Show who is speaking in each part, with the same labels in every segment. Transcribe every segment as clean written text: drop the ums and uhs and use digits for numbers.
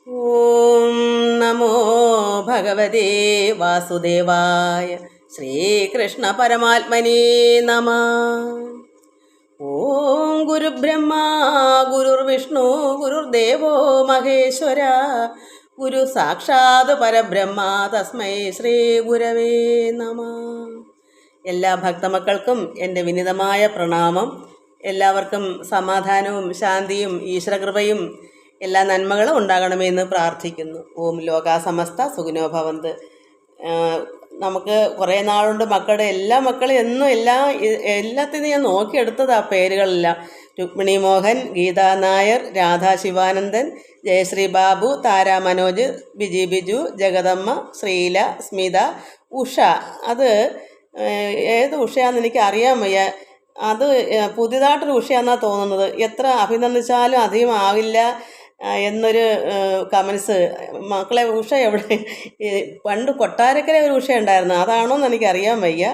Speaker 1: ഓം നമോ ഭഗവതേ വാസുദേവായ ശ്രീകൃഷ്ണ പരമാത്മനേ നമ. ഓം ഗുരുബ്രഹ്മ ഗുരുർവിഷ്ണു ഗുരുർദേവോ മഹേശ്വര ഗുരു സാക്ഷാത് പരബ്രഹ്മ തസ്മൈ ശ്രീ ഗുരവേ നമ. എല്ലാ ഭക്തമക്കൾക്കും എൻ്റെ വിനീതമായ പ്രണാമം. എല്ലാവർക്കും സമാധാനവും ശാന്തിയും ഈശ്വരകൃപയും എല്ലാ നന്മകളും ഉണ്ടാകണമെന്ന് പ്രാർത്ഥിക്കുന്നു. ഓം ലോകാ സമസ്ത സുഖിനോ ഭവന്ത്. നമുക്ക് കുറേ നാളുകൊണ്ട് മക്കളുടെ എല്ലാ മക്കളും എന്നും എല്ലാത്തിനും ഞാൻ നോക്കിയെടുത്തത് ആ പേരുകളെല്ലാം. രുക്മിണി മോഹൻ, ഗീതാ നായർ, രാധാ ശിവാനന്ദൻ, ജയശ്രീ ബാബു, താര മനോജ്, ബിജി ബിജു, ജഗദമ്മ, ശ്രീല, സ്മിത, ഉഷ. അത് ഏത് ഉഷയാണെന്ന് എനിക്ക് അറിയാൻ വയ്യ. അത് പുതിയതായിട്ടൊരു ഉഷയാണെന്നാണ് തോന്നുന്നത്. എത്ര അഭിനന്ദിച്ചാലും അധികം ആവില്ല എന്നൊരു കമൻസ്. മക്കളെ, ഉഷ എവിടെ? പണ്ട് കൊട്ടാരക്കര ഒരു ഉഷ ഉണ്ടായിരുന്നു, അതാണോന്ന് എനിക്ക് അറിയാൻ വയ്യ.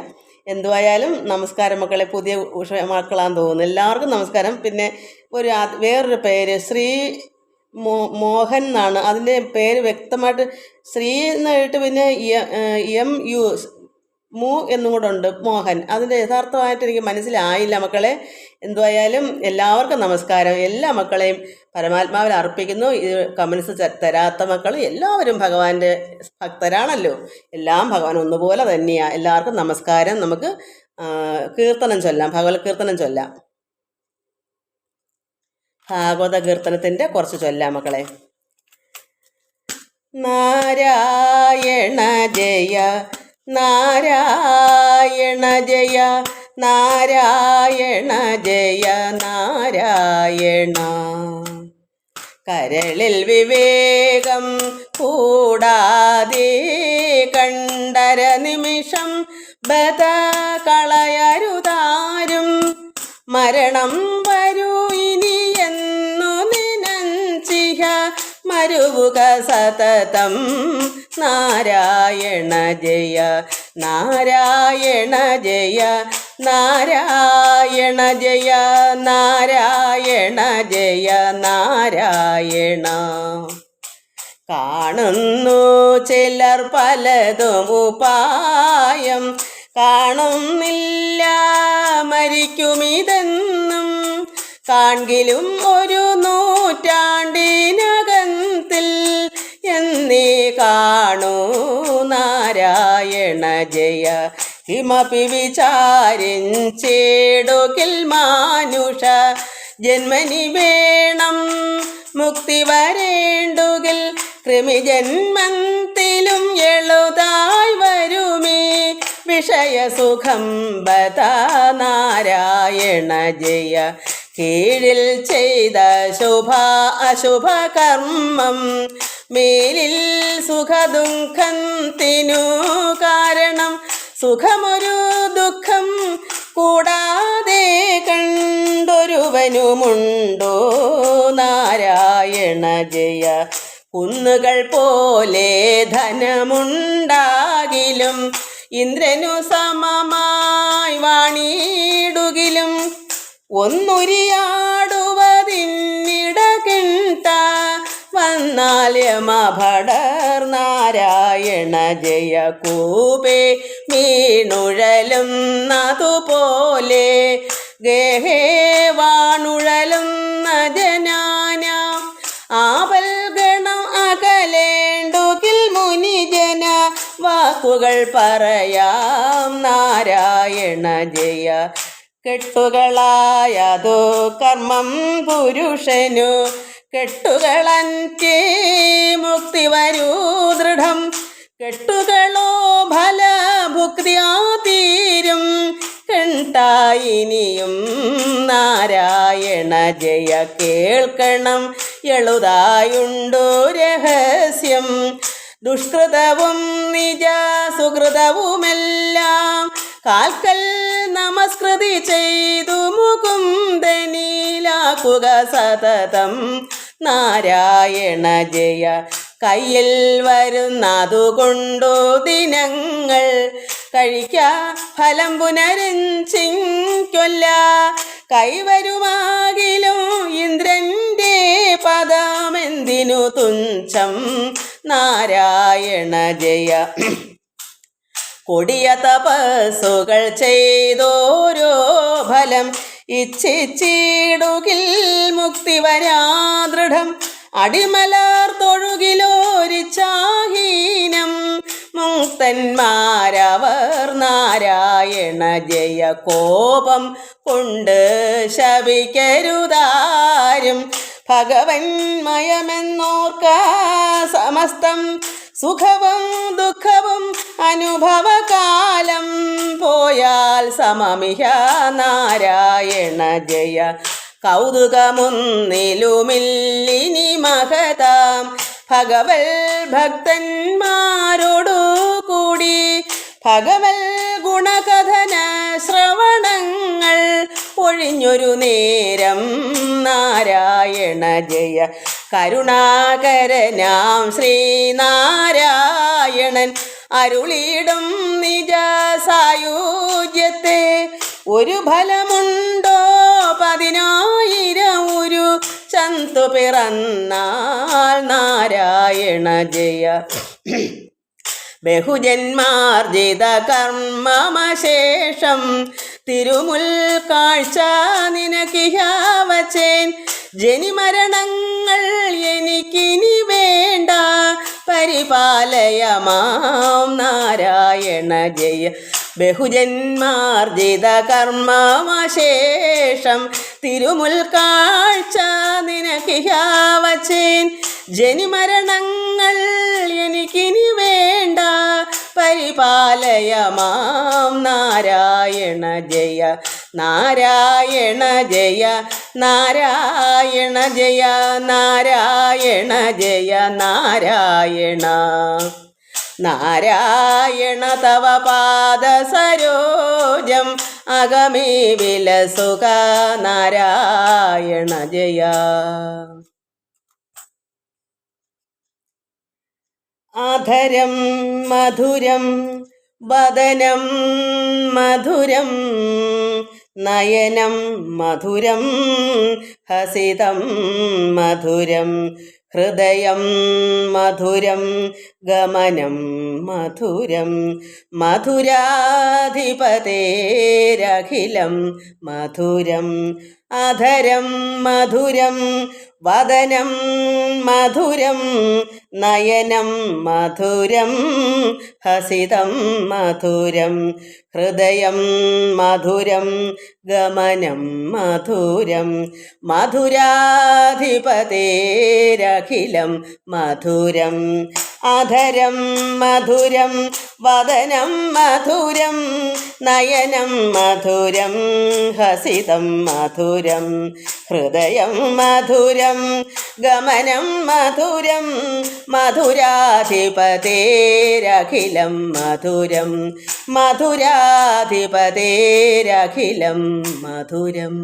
Speaker 1: എന്തുവായാലും നമസ്കാരം മക്കളെ. പുതിയ ഉഷ മക്കളാന്ന് തോന്നുന്നു. എല്ലാവർക്കും നമസ്കാരം. പിന്നെ വേറൊരു പേര് ശ്രീ മോഹൻ എന്നാണ് അതിൻ്റെ പേര്. വ്യക്തമായിട്ട് ശ്രീ എന്നായിട്ട് പിന്നെ MU മൂ എന്നും കൂടെ ഉണ്ട്, മോഹൻ. അതിൻ്റെ യഥാർത്ഥമായിട്ട് എനിക്ക് മനസ്സിലായില്ല മക്കളെ. എന്തുവായാലും എല്ലാവർക്കും നമസ്കാരം. എല്ലാ മക്കളെയും പരമാത്മാവിൽ അർപ്പിക്കുന്നു. ഇത് കമൻസ് തരാത്ത മക്കൾ എല്ലാവരും ഭഗവാന്റെ ഭക്തരാണല്ലോ. എല്ലാം ഭഗവാൻ ഒന്നുപോലെ തന്നെയാണ്. എല്ലാവർക്കും നമസ്കാരം. നമുക്ക് കീർത്തനം ചൊല്ലാം, ഭഗവത് കീർത്തനം ചൊല്ലാം. ഭാഗവത കീർത്തനത്തിൻ്റെ കുറച്ച് ചൊല്ലാം മക്കളെ. നാരായണ ജയ നാരായണ ജയ നാരായണ ജയ നാരായണ. കരളിൽ വിവേകം കൂടാതെ കണ്ടര നിമിഷം ബത കളയരുതാരും. മരണം വരൂ ഇനി എന്നു നിനഞ്ചിഹ മരുവുക സതതം. നാരായണ ജയ നാരായണ ജയ നാരായണ ജയ നാരായണ ജയ നാരായണ. കാണുന്നു ചിലർ പലതും ഉപായം, കാണുന്നില്ല മരിക്കുമിതെന്നും. കാൺകിലും ഒരു നൂറ്റാണ്ടിനകത്തിൽ എന്നീ കാണൂ. നാരായണ ജയ കിമപി വിചാരിഞ്ചേടുകിൽ മാനുഷ. ജന്മനി വേണം മുക്തി വരേണ്ടുകിൽ കൃമിജന്മത്തിലും എളുതായി വരുമേ വിഷയസുഖം ബത. നാരായണ ജയ കീഴിൽ ചെയ്ത ശുഭ അശുഭ കർമ്മം മേലിൽ സുഖദുഃഖത്തിനു കാരണം. സുഖമൊരു ദുഃഖം കൂടാതെ കണ്ടൊരുവനുമുണ്ടോ. നാരായണ ജയ കുന്നുകൾ പോലെ ധനമുണ്ടാകിലും ഇന്ദ്രനു സമമായി വാണിടുകിലും ഒന്നുരിയാടുവതിന്നിടകിണ്ട വന്നാൽ യമഭടർ. നാരായണ ജയ കൂപേ മീനുഴലും അതുപോലെ ഗേഹേ വാണുഴലും ജനാന. ആപൽ ഗണം അകലേണ്ടുകിൽ മുനിജന വാക്കുകൾ പറയാം. നാരായണ ജയ കെട്ടുകളായതു കർമ്മം പുരുഷനു. കെട്ടുകളഞ്ചേ മുക്തി വരൂ ദൃഢം. കെട്ടുകളോ ഫലഭുക്തിയാ തീരും കണ്ടായിനിയും. നാരായണ ജയ കേൾക്കണം എളുതായുണ്ടോ രഹസ്യം. ദുഷ്കൃതവും നിജ സുഹൃതവുമെല്ലാം കാൽക്കൽ നമസ്കൃതി ചെയ്തു മുകുന്ദനിലാക്കുക സതതം. നാരായണ ജയ കയ്യിൽ വരുന്നതുകൊണ്ടു ദിനങ്ങൾ കഴിക്ക ഫലം പുനരഞ്ചിക്കൊല്ല. കൈവരുമാകിലും ഇന്ദ്രന്റെ പദമെന്തിനു തുച്ഛം നാരായണ ജയ. കൊടിയ തപസ്സുകൾ ചെയ്തോരോ ഫലം ഇച്ഛിച്ചിടുകിൽ മുക്തി വരാദൃഢം. അടിമലർ തൊഴുകിലോരിച്ചാഹീനം മുക്തന്മാരവർ നാരായണ ജയ. കോപം കൊണ്ട് ശപിക്കരുതാരും ഭഗവന്മയമെന്നോർക്ക സമസ്തം. സുഖവും ദുഃഖവും അനുഭവകാലം പോയാൽ സമമിഹ നാരായണ ജയ. കൗതുകമൊന്നിലുമില്ലിനി മഹതാം ഭഗവൽ ഭക്തന്മാരോടു കൂടി. ഭഗവൽ ഗുണകഥന ശ്രവണങ്ങൾ ഒഴിഞ്ഞൊരു നേരം നാരായണ ജയ. കരുണാകരനാം ശ്രീനാരായണൻ അരുളിയിടും നിജ സായുജ്യത്തെ. ഒരു ഫലമുണ്ടോ 10,000 ഒരു ചന്തു പിറന്നാൽ നാരായണ ജയ. ബഹുജന്മാർജിത കർമ്മമശേഷം തിരുമുൽ കാഴ്ച നിനക്കിഹ വച്ചേൻ. ജനിമരണങ്ങൾ എനിക്കിനി വേണ്ട പരിപാലയമാം നാരായണ ജയ. ബഹുജന്മാർജിത കർമ്മമശേഷം തിരുമുൽ കാഴ്ച നിനക്കിഹ വച്ചേൻ. ജനിമരണങ്ങൾ എനിക്കിനി വേണ്ട പരിപാലയമാം നാരായണ ജയ. നാരായണ ജയ നാരായണ ജയ നാരായണ ജയ നാരായണ. നാരായണ തവ പാദസരോജം അഗമേ വിലസുക നാരായണ ജയ. അധരം മധുരം വദനം മധുരം നയനം മധുരം ഹസിതം മധുരം ഹൃദയം മധുരം ഗമനം മധുരം മധുരാധിപതേരഖിലം മധുരം. അധരം മധുരം വദനം മധുരം നയനം മധുരം ഹസിതം മധുരം ഹൃദയം മധുരം ഗമനം മധുരം മധുരാധിപതേരഖിലം മധുരം. അധരം മധുരം വദനം മധുരം നയനം മധുരം ഹസിതം മധുരം ഹൃദയം മധുരം ഗമനം മധുരം മധുരാധിപതേരഖിലം മധുരം മധുരാധിപതേരഖിലം മധുരം.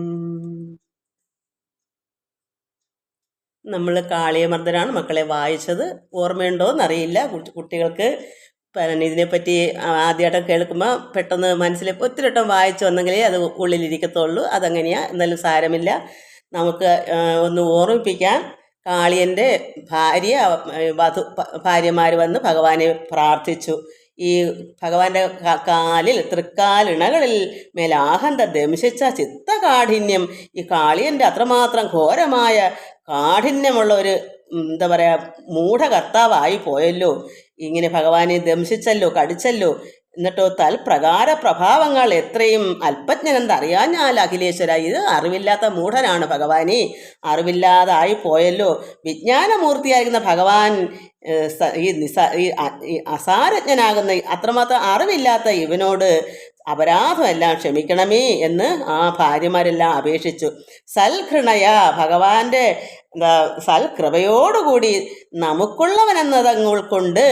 Speaker 1: നമ്മൾ കാളിയമർദ്ദനാണ് മക്കളെ വായിച്ചത്. ഓർമ്മയുണ്ടോ എന്നറിയില്ല. കുട്ടികൾക്ക് ഇതിനെപ്പറ്റി ആദ്യമായിട്ട് കേൾക്കുമ്പോൾ പെട്ടെന്ന് മനസ്സിൽ ഒത്തിരി വട്ടം വായിച്ചു വന്നെങ്കിലേ അത് ഉള്ളിലിരിക്കത്തുള്ളൂ. അതങ്ങനെയാണ്. എന്നാലും സാരമില്ല. നമുക്ക് ഒന്ന് ഓർമ്മിപ്പിക്കാൻ. കാളിയൻ്റെ ഭാര്യമാർ വന്ന് ഭഗവാനെ പ്രാർത്ഥിച്ചു. ഈ ഭഗവാന്റെ കാലിൽ തൃക്കാലിണകളിൽ മേലാഹന്ത ദംശിച്ച ചിത്തകാഠിന്യം ഈ കാളിയൻ്റെ അത്രമാത്രം ഘോരമായ കാഠിന്യമുള്ള ഒരു എന്താ പറയുക മൂഢകർത്താവായി പോയല്ലോ. ഇങ്ങനെ ഭഗവാനെ ദംശിച്ചല്ലോ, കടിച്ചല്ലോ. എന്നിട്ടോ തൽപ്രകാര പ്രഭാവങ്ങൾ എത്രയും അല്പജ്ഞനെന്തറിയാഞ്ഞാൽ അഖിലേശ്വര, ഇത് അറിവില്ലാത്ത മൂഢനാണ് ഭഗവാനെ, അറിവില്ലാതായി പോയല്ലോ. വിജ്ഞാനമൂർത്തിയായിരിക്കുന്ന ഭഗവാൻ ഈ അസാരജ്ഞനാകുന്ന അത്രമാത്രം അറിവില്ലാത്ത ഇവനോട് അപരാധമെല്ലാം ക്ഷമിക്കണമേ എന്ന് ആ ഭാര്യമാരെല്ലാം അപേക്ഷിച്ചു. സൽഘൃണയ, ഭഗവാന്റെ സൽകൃപയോടുകൂടി നമുക്കുള്ളവനെന്നത് ഉൾക്കൊണ്ട്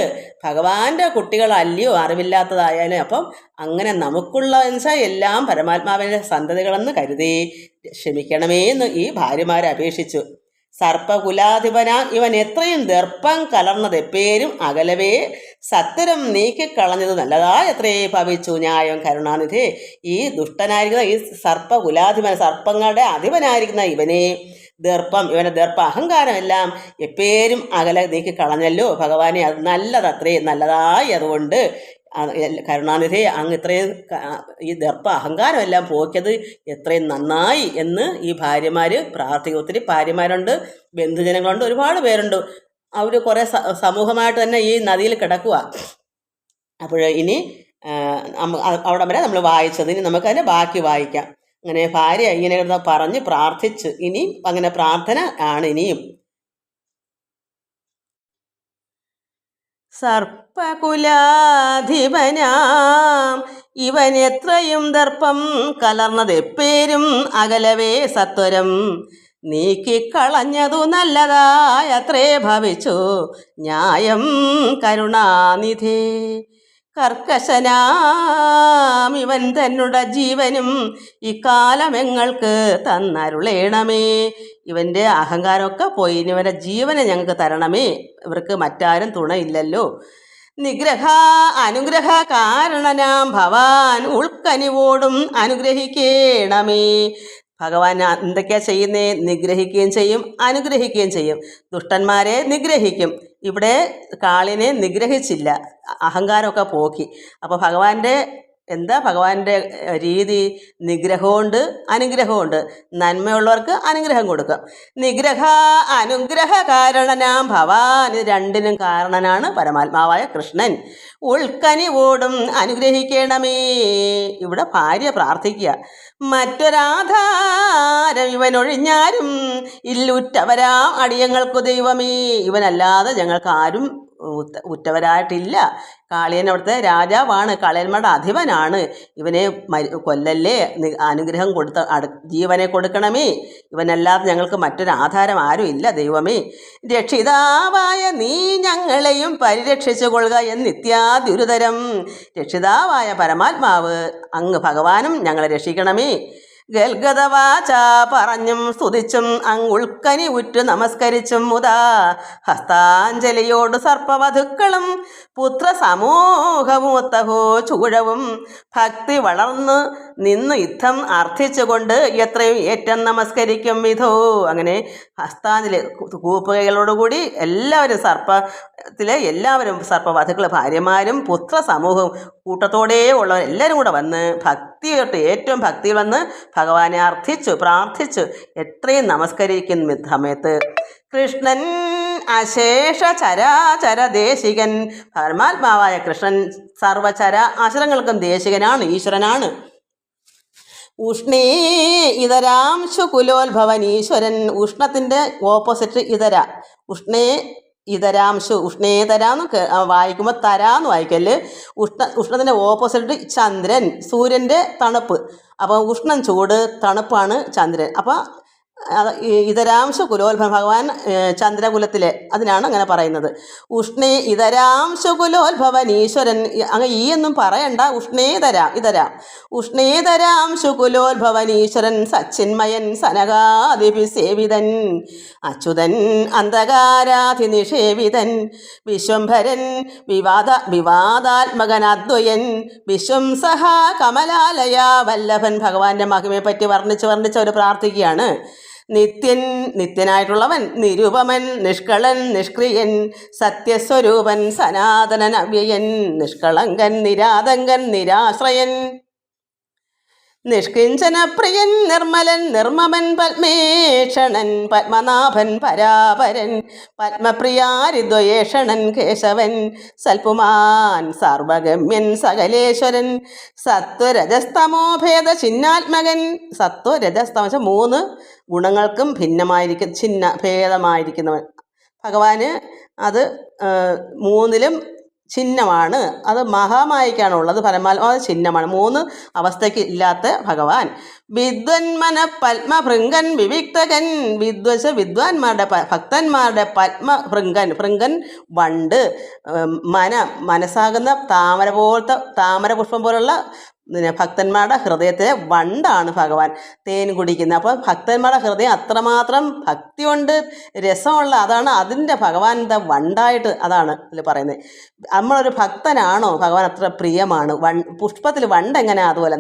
Speaker 1: ഭഗവാന്റെ കുട്ടികളല്ലയോ അറിവില്ലാത്തതായാലും. അപ്പം അങ്ങനെ നമുക്കുള്ളതെന്ന് വെച്ചാൽ എല്ലാം പരമാത്മാവിൻ്റെ സന്തതികളെന്ന് കരുതി ക്ഷമിക്കണമേ എന്ന് ഈ ഭാര്യമാരെ അപേക്ഷിച്ചു. സർപ്പകുലാധിപന ഇവൻ എത്രയും ദർപ്പം കലർന്നത് എപ്പേരും അകലവേ സത്വരം നീക്കിക്കളഞ്ഞത് നല്ലതായി എത്രേ ഭവിച്ചു ന്യായം കരുണാനിധി. ഈ ദുഷ്ടനായിരിക്കുന്ന ഈ സർപ്പകുലാധിപൻ, സർപ്പങ്ങളുടെ അധിപനായിരിക്കുന്ന ഇവനെ ഇവൻ്റെ അഹങ്കാരമെല്ലാം എപ്പോഴും അകലെ നീക്കിക്കളഞ്ഞല്ലോ ഭഗവാനെ. അത് നല്ലതത്രേ, നല്ലതായി. അതുകൊണ്ട് കരുണാനിധി അങ്ങ് ഇത്രയും ഈ അഹങ്കാരമെല്ലാം പോക്കിയത് എത്രയും നന്നായി എന്ന് ഈ ഭാര്യമാർ പ്രാർത്ഥിക്കും. ഒത്തിരി ഭാര്യമാരുണ്ട്, ബന്ധുജനങ്ങളുണ്ട്, ഒരുപാട് പേരുണ്ട്. അവർ കുറേ സമൂഹമായിട്ട് തന്നെ ഈ നദിയിൽ കിടക്കുക. അപ്പോൾ ഇനി അവിടെ വരെ നമ്മൾ വായിച്ചത്, ഇനി നമുക്കതിൻ്റെ ബാക്കി വായിക്കാം. അങ്ങനെ ഭാര്യ ഇങ്ങനെ പറഞ്ഞ് പ്രാർത്ഥിച്ച്, ഇനി അങ്ങനെ പ്രാർത്ഥന ആണ് ഇനിയും. സർപ്പകുലാധിപനാം ഇവൻ എത്രയും ദർപ്പം കലർന്നതെപ്പേരും അകലവേ സത്വരം നീക്കിക്കളഞ്ഞതു നല്ലതായത്രേ ഭവിച്ചു ന്യായം കരുണാനിധേ. കർക്കശനാം ഇവൻ തന്നുടെ ജീവനും ഇക്കാലമെങ്ങൾക്ക് തന്നരുളേണമേ. ഇവൻ്റെ അഹങ്കാരമൊക്കെ പോയി, ഇവൻ്റെ ജീവനെ ഞങ്ങൾക്ക് തരണമേ. ഇവർക്ക് മറ്റാരും തുണയില്ലല്ലോ. അനുഗ്രഹ കാരണനാം ഭവാൻ ഉൾക്കനിവോടും അനുഗ്രഹിക്കേണമേ. ഭഗവാൻ എന്തൊക്കെയാ ചെയ്യുന്നേ? നിഗ്രഹിക്കുകയും ചെയ്യും, അനുഗ്രഹിക്കുകയും ചെയ്യും. ദുഷ്ടന്മാരെ നിഗ്രഹിക്കും. ഇവിടെ കാളിനെ നിഗ്രഹിച്ചില്ല, അഹങ്കാരമൊക്കെ പോക്കി. അപ്പോൾ ഭഗവാന്റെ രീതി? നിഗ്രഹമുണ്ട്, അനുഗ്രഹമുണ്ട്. നന്മയുള്ളവർക്ക് അനുഗ്രഹം കൊടുക്കും. അനുഗ്രഹ കാരണനാം ഭവാൻ, ഇത് രണ്ടിനും കാരണനാണ് പരമാത്മാവായ കൃഷ്ണൻ. ഉൾക്കനിവോടും അനുഗ്രഹിക്കണമേ. ഇവിടെ ഭാര്യ പ്രാർത്ഥിക്കുക. മറ്റൊരാധാരം ഇവനൊഴിഞ്ഞാരും ഇല്ലുറ്റവരാം അടിയങ്ങൾക്കു ദൈവമേ. ഇവനല്ലാതെ ഞങ്ങൾക്ക് ആരും ഉറ്റവരായിട്ടില്ല. കാളിയൻ അവിടുത്തെ രാജാവാണ്, കാളിയന്മാരുടെ അധിപനാണ്. ഇവനെ കൊല്ലല്ലേ, അനുഗ്രഹം ജീവനെ കൊടുക്കണമേ. ഇവനല്ലാതെ ഞങ്ങൾക്ക് മറ്റൊരു ആധാരം ആരും ഇല്ല ദൈവമേ. രക്ഷിതാവായ നീ ഞങ്ങളെയും പരിരക്ഷിച്ചു കൊള്ളുക എന്നിത്യാദ്യുരുതരം. രക്ഷിതാവായ പരമാത്മാവ് അങ്ങ് ഭഗവാനും ഞങ്ങളെ രക്ഷിക്കണമേ. ഗൽഗതവാച പറഞ്ഞും സ്തുതിച്ചും ഉൾക്കനി ഉറ്റു നമസ്കരിച്ചും മുതാ ഹസ്താഞ്ജലിയോട് സർപ്പവധുക്കളും പുത്ര സമൂഹമൂത്തഹോ ചൂഴവും ഭക്തി വളർന്ന് നിന്ന് യുദ്ധം അർത്ഥിച്ചുകൊണ്ട് എത്രയും ഏറ്റം നമസ്കരിക്കും വിധോ. അങ്ങനെ ഹസ്താഞ്ജലി കൂപ്പുകകളോടുകൂടി എല്ലാവരും എല്ലാവരും സർപ്പവധുക്കൾ, ഭാര്യമാരും പുത്ര സമൂഹവും കൂട്ടത്തോടെ ഉള്ളവർ എല്ലാവരും കൂടെ വന്ന് ഭക്തിയോട്ട് ഏറ്റവും ഭക്തിയിൽ വന്ന് ഭഗവാനെ പ്രാർത്ഥിച്ചു എത്രയും നമസ്കരിക്കുന്ന സമയത്ത് കൃഷ്ണൻ അശേഷ ചരാചര ദേശികൻ, പരമാത്മാവായ കൃഷ്ണൻ സർവചര അചരങ്ങൾക്കും ദേശികനാണ്, ഈശ്വരനാണ്. ഉഷ്ണേ ഇതരാംശു കുലോത്ഭവൻ ഈശ്വരൻ. ഉഷ്ണത്തിൻ്റെ ഓപ്പോസിറ്റ് ഇതര. ഉഷ്ണേതരാന്ന് വായിക്കുമ്പോൾ തരാന്ന് വായിക്കല്. ഉഷ്ണത്തിൻ്റെ ഓപ്പോസിറ്റ് ചന്ദ്രൻ, സൂര്യൻ്റെ തണുപ്പ്. അപ്പോൾ ഉഷ്ണം ചൂട്, തണുപ്പാണ് ചന്ദ്രൻ. അപ്പോൾ ഇതരാംശ കുലോത്ഭവൻ ഭഗവാൻ ചന്ദ്രകുലത്തിലെ, അതിനാണ് അങ്ങനെ പറയുന്നത്. ഇതരാംശ കുലോത്ഭവൻ ഈശ്വരൻ. അങ്ങ് ഈ എന്നും പറയണ്ട, ഉഷ്ണേതരാംശ കുലോത്ഭവൻ ഈശ്വരൻ സച്ചിന്മയൻ സനകാദിഭിസേവിതൻ അച്യുതൻ അന്ധകാരാധി നിഷേവിതൻ വിശ്വംഭരൻ വിവാദാത്മകൻ അദ്വയൻ വിശ്വംസഹ കമലാലയ വല്ലഭൻ. ഭഗവാന്റെ മഹിമയെ പറ്റി വർണ്ണിച്ച് ഒരു പ്രാർത്ഥിക്കുകയാണ്. നിത്യനായിട്ടുള്ളവൻ, നിരുപമൻ, നിഷ്കളൻ, നിഷ്ക്രിയൻ, സത്യസ്വരൂപൻ, സനാതനൻ, അവ്യയൻ, നിഷ്കളങ്കൻ, നിരാതങ്കൻ, നിരാശ്രയൻ, നിഷ്കിഞ്ചനപ്രിയൻ, നിർമ്മലൻ, നിർമ്മമൻ, പത്മേഷണൻ, പത്മനാഭൻ, പരാപരൻ, പത്മപ്രിയാരിദ്വയേഷണൻ, കേശവൻ, സൽപുമാൻ, സാർവഗമ്യൻ, സകലേശ്വരൻ, സത്വരജസ്തമോഭേദ ചിന്നാത്മകൻ. സത്വരജസ്തമ 3 ഗുണങ്ങൾക്കും ഭേദമായിരിക്കുന്നവൻ ഭഗവാന്. അത് 3ലും ചിഹ്നമാണ്. അത് മഹാമായിക്കാണുള്ളത്, പരമാത്മാവ് ചിഹ്നമാണ്. 3 അവസ്ഥയ്ക്ക് ഇല്ലാത്ത ഭഗവാൻ. വിദ്വന്മന പത്മഭൃങ്കൻ വിവിക്തകൻ വിദ്വാൻമാരുടെ ഭക്തന്മാരുടെ ഭൃങ്കൻ വണ്ട്, മനസ്സാകുന്ന താമര പുഷ്പം പോലുള്ള ഭക്തന്മാരുടെ ഹൃദയത്തെ വണ്ടാണ് ഭഗവാൻ തേൻ കുടിക്കുന്നത്. അപ്പോൾ ഭക്തന്മാരുടെ ഹൃദയം അത്രമാത്രം ഭക്തി കൊണ്ട് രസമുള്ള അതാണ് അതിൻ്റെ ഭഗവാൻ എന്താ വണ്ടായിട്ട്, അതാണ് ഇതിൽ പറയുന്നത്. നമ്മളൊരു ഭക്തനാണോ ഭഗവാൻ അത്ര പ്രിയമാണ്. പുഷ്പത്തിൽ വണ്ട് എങ്ങനെയാണ് അതുപോലെ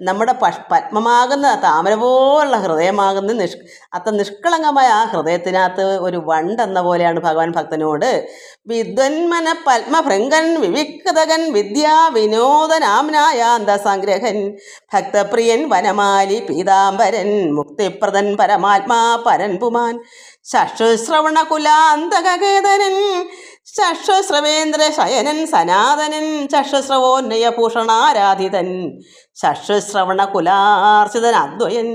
Speaker 1: നമ്മുടെ പത്മമാകുന്ന താമര പോലുള്ള ഹൃദയമാകുന്ന അത്ര നിഷ്കളങ്കമായ ആ ഹൃദയത്തിനകത്ത് ഒരു വണ്ടെന്ന പോലെയാണ് ഭഗവാൻ ഭക്തനോട്. വിദ്വന്മന പത്മഭൃങ്കൻ വിവിക്തകൻ വിദ്യാ വിനോദനാംനായാന്ത സംഗ്രഹൻ ഭക്തപ്രിയൻ വനമാലി പീതാംബരൻ മുക്തിപ്രദൻ പരമാത്മാ പരൻ പുമാൻ ചക്ഷുശ്രവണകുലാന്തകേതനൻ ചക്ഷുശ്രവേന്ദ്ര ശയനൻ സനാതനൻ ചക്ഷുശ്രവോന്നയഭൂഷണാരാധിതൻ ചക്ഷുശ്രവണകുലാർച്ചിതൻ അദ്വയൻ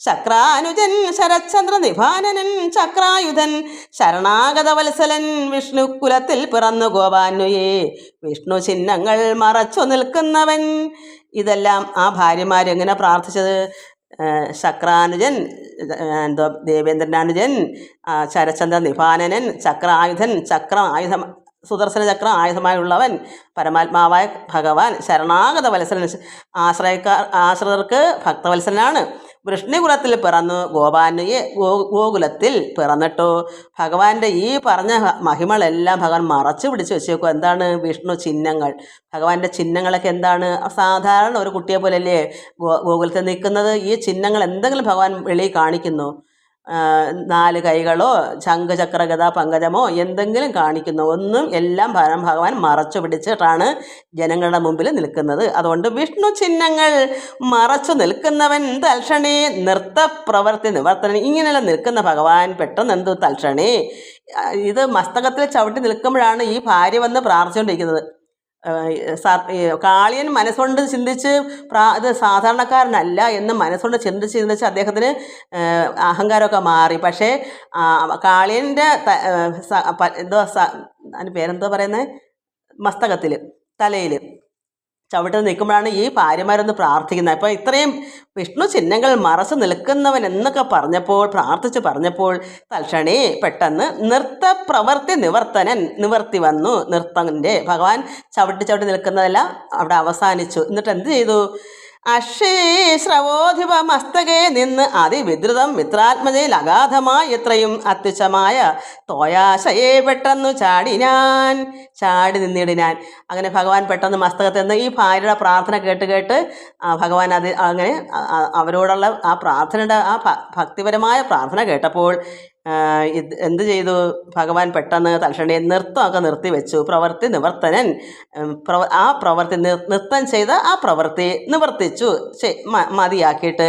Speaker 1: ശക്രാനുജൻ ശരചന്ദ്ര നിഭാനനൻ ചക്രായുധൻ ശരണാഗതവത്സലൻ വിഷ്ണുകുലത്തിൽ പിറന്നു ഗോപാന്വയെ വിഷ്ണു ചിഹ്നങ്ങൾ മറച്ചു നിൽക്കുന്നവൻ. ഇതെല്ലാം ആ ഭാര്യമാരെങ്ങനെ പ്രാർത്ഥിച്ചത്? ശക്രാനുജൻ, ദേവേന്ദ്രനാനുജൻ, ശരചന്ദ്ര നിഭാനനൻ, ചക്രായുധൻ, സുദർശന ചക്രം ആയുധമായുള്ളവൻ, പരമാത്മാവായ ഭഗവാൻ, ശരണാഗത വത്സലൻ, ആശ്രിതർക്ക് ഭക്തവത്സലനാണ്, വൃഷ്ണികുലത്തിൽ പിറന്നു ഗോപാന്വയെ ഗോകുലത്തിൽ പിറന്നിട്ടു. ഭഗവാന്റെ ഈ പറഞ്ഞ മഹിമകളെല്ലാം ഭഗവാൻ മറച്ചു പിടിച്ച് വെച്ചേക്കും. എന്താണ്? വിഷ്ണു ചിഹ്നങ്ങൾ. ഭഗവാന്റെ ചിഹ്നങ്ങളൊക്കെ എന്താണ്? സാധാരണ ഒരു കുട്ടിയെ പോലെയല്ലേ ഗോകുലത്തിൽ നിൽക്കുന്നത്. ഈ ചിഹ്നങ്ങൾ എന്തെങ്കിലും ഭഗവാൻ വെളിയിൽ കാണിക്കുന്നു? 4 കൈകളോ ശംഖചക്ര ഗദ പങ്കജമോ എന്തെങ്കിലും കാണിക്കുന്നു? ഒന്നും. എല്ലാം ഭഗവാൻ മറച്ചു പിടിച്ചിട്ടാണ് ജനങ്ങളുടെ മുമ്പിൽ നിൽക്കുന്നത്. അതുകൊണ്ട് വിഷ്ണു ചിഹ്നങ്ങൾ മറച്ചു നിൽക്കുന്നവൻ തൽക്ഷണേ നൃത്തപ്രവർത്തി നിവർത്തനൻ. ഇങ്ങനെയെല്ലാം നിൽക്കുന്ന ഭഗവാൻ പെട്ടെന്ന് എന്തു തൽക്ഷണേ ഇത് മസ്തകത്തിൽ ചവിട്ടി നിൽക്കുമ്പോഴാണ് ഈ ഭാര്യ വന്ന് പ്രാർത്ഥിച്ചുകൊണ്ടിരിക്കുന്നത്. കാളിയൻ മനസ്സുകൊണ്ട് ചിന്തിച്ച് ഇത് സാധാരണക്കാരനല്ല എന്ന് മനസ്സുകൊണ്ട് ചിന്തിച്ച് അദ്ദേഹത്തിന് അഹങ്കാരമൊക്കെ മാറി. പക്ഷേ കാളിയൻ്റെ അതിന് പേരെന്തോ പറയുന്നത്, മസ്തകത്തിൽ തലയിൽ ചവിട്ട് നിൽക്കുമ്പോഴാണ് ഈ ഭാര്യമാരൊന്ന് പ്രാർത്ഥിക്കുന്നത്. അപ്പോൾ ഇത്രയും വിഷ്ണു ചിഹ്നങ്ങൾ മറച്ചു നിൽക്കുന്നവൻ എന്നൊക്കെ പറഞ്ഞപ്പോൾ തൽക്ഷണേ പെട്ടെന്ന് നൃത്തപ്രവർത്തി നിവർത്തി വന്നു. നൃത്തൻ്റെ ഭഗവാൻ ചവിട്ടി നിൽക്കുന്നതെല്ലാം അവിടെ അവസാനിച്ചു. എന്നിട്ട് എന്ത് ചെയ്തു? അക്ഷേശ്രവോധിപ മസ്തകേ നിന്ന് അതിവിദ്രുതം മിത്രാത്മജയിൽ അഗാധമായി എത്രയും അത്യുച്ഛമായ തോയാശയെ പെട്ടെന്നു ചാടി നിന്നിടിനാൻ. അങ്ങനെ ഭഗവാൻ പെട്ടെന്ന് മസ്തകത്തിൽ നിന്ന് ഈ ഭാര്യയുടെ പ്രാർത്ഥന കേട്ട് ഭഗവാൻ അങ്ങനെ അവരോടുള്ള ആ പ്രാർത്ഥനയുടെ ആ ഭക്തിപരമായ പ്രാർത്ഥന കേട്ടപ്പോൾ എന്ത് ചെയ്തു? ഭഗവാൻ പെട്ടെന്ന് തൽക്ഷണേ നൃത്തമൊക്കെ നിർത്തിവെച്ചു. പ്രവൃത്തി നിവർത്തനൻ, ആ പ്രവൃത്തി നൃത്തം ചെയ്ത ആ പ്രവൃത്തി നിവർത്തിച്ചു മതിയാക്കിയിട്ട്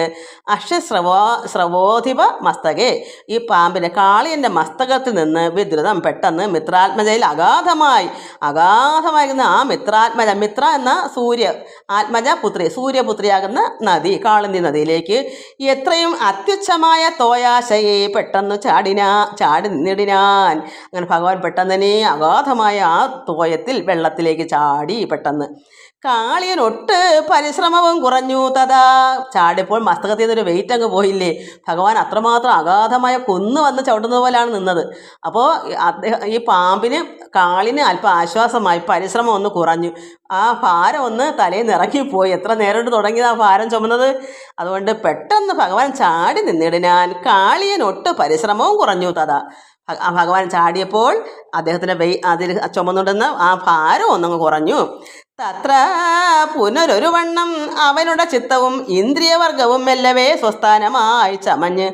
Speaker 1: അക്ഷസ്രവോധിപ മസ്തകെ, ഈ പാമ്പിൻ്റെ കാളിയൻ്റെ മസ്തകത്തിൽ നിന്ന് വിദ്രുതം പെട്ടെന്ന് മിത്രാത്മജയിൽ അഗാധമായിരുന്ന ആ മിത്ര എന്ന ആത്മജ പുത്രി, സൂര്യപുത്രിയാകുന്ന നദി, കാളിന്തി നദിയിലേക്ക് എത്രയും അത്യുച്ഛമായ തോയാശയെ പെട്ടെന്ന് ചാടി നിന്നിടിനാൻ. അങ്ങനെ ഭഗവാൻ പെട്ടെന്ന് തന്നെ അഗാധമായ ആ തോയത്തിൽ വെള്ളത്തിലേക്ക് ചാടി. പെട്ടെന്ന് കാളിയൻ ഒട്ട് പരിശ്രമവും കുറഞ്ഞു. ചാടിയപ്പോൾ മസ്തകത്തിൽ നിന്നൊരു വെയിറ്റ് അങ്ങ് പോയില്ലേ. ഭഗവാൻ അത്രമാത്രം അഗാധമായ കുന്ന് വന്ന് ചവിട്ടുന്നത് പോലെയാണ് നിന്നത്. അപ്പോൾ ഈ കാളിന് അല്പം ആശ്വാസമായി, പരിശ്രമം ഒന്ന് കുറഞ്ഞു. ആ ഭാരം ഒന്ന് തലയിൽ നിന്ന് ഇറങ്ങിപ്പോയി. എത്ര നേരിട്ട് തുടങ്ങിയത് ആ ഭാരം ചുമന്നത്. അതുകൊണ്ട് പെട്ടെന്ന് ഭഗവാൻ ചാടി നിന്നിടിനാൻ. കാളിയൻ ഒട്ട് പരിശ്രമവും കുറഞ്ഞു. ഭഗവാൻ ചാടിയപ്പോൾ അദ്ദേഹത്തിൻ്റെ അതിൽ ചുമന്നുണ്ടെന്ന് ആ ഭാരം ഒന്നങ്ങ് കുറഞ്ഞു. തത്ര പുനരൊരു വണ്ണം അവനുടെ ചിത്തവും ഇന്ദ്രിയവർഗവും മെല്ലവേ സ്വസ്ഥാനമായി ചമഞ്ഞ്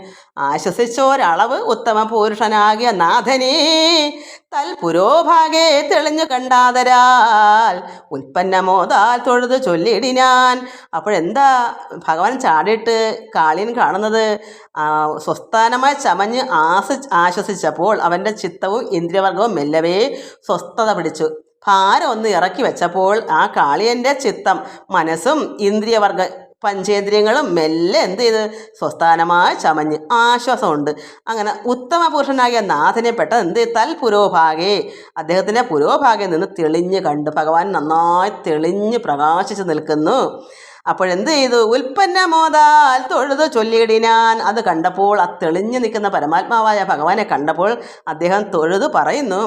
Speaker 1: ആശ്വസിച്ചോരളവ് ഉത്തമ പുരുഷനാകിയ നാഥനെ തൽപുരോഭാഗേ തെളിഞ്ഞു കണ്ടാതരാൽ ഉൽപ്പന്നമോതാൽ തൊഴുത് ചൊല്ലിടിനാൻ. അപ്പോഴെന്താ ഭഗവാൻ ചാടിയിട്ട് കാളിയൻ കാണുന്നത്? സ്വസ്ഥാനമായി ചമഞ്ഞ് ആശ്വസിച്ചപ്പോൾ അവൻ്റെ ചിത്തവും ഇന്ദ്രിയവർഗവും മെല്ലവേ സ്വസ്ഥത പിടിച്ചു. ഭാരം ഒന്ന് ഇറക്കി വെച്ചപ്പോൾ ആ കാളിയൻ്റെ ചിത്തം, മനസ്സും ഇന്ദ്രിയവർഗ പഞ്ചേന്ദ്രിയങ്ങളും മെല്ലെ എന്ത് ചെയ്ത് സ്വസ്ഥാനമായി ചമഞ്ഞ് ആശ്വാസമുണ്ട്. അങ്ങനെ ഉത്തമ പുരുഷനാകിയ നാഥനെ പെട്ടെന്ന് എന്ത് തൽപുരോഭാഗേ, അദ്ദേഹത്തിൻ്റെ പുരോഭാഗയിൽ നിന്ന് തെളിഞ്ഞ് കണ്ട് ഭഗവാൻ നന്നായി തെളിഞ്ഞ് പ്രകാശിച്ച് നിൽക്കുന്നു. അപ്പോഴെന്ത് ചെയ്തു? ഉൽപ്പന്നമോതാൽ തൊഴുതു ചൊല്ലിയിടിനാൻ. അത് കണ്ടപ്പോൾ, ആ തെളിഞ്ഞു നിൽക്കുന്ന പരമാത്മാവായ ഭഗവാനെ കണ്ടപ്പോൾ അദ്ദേഹം തൊഴുതു പറയുന്നു,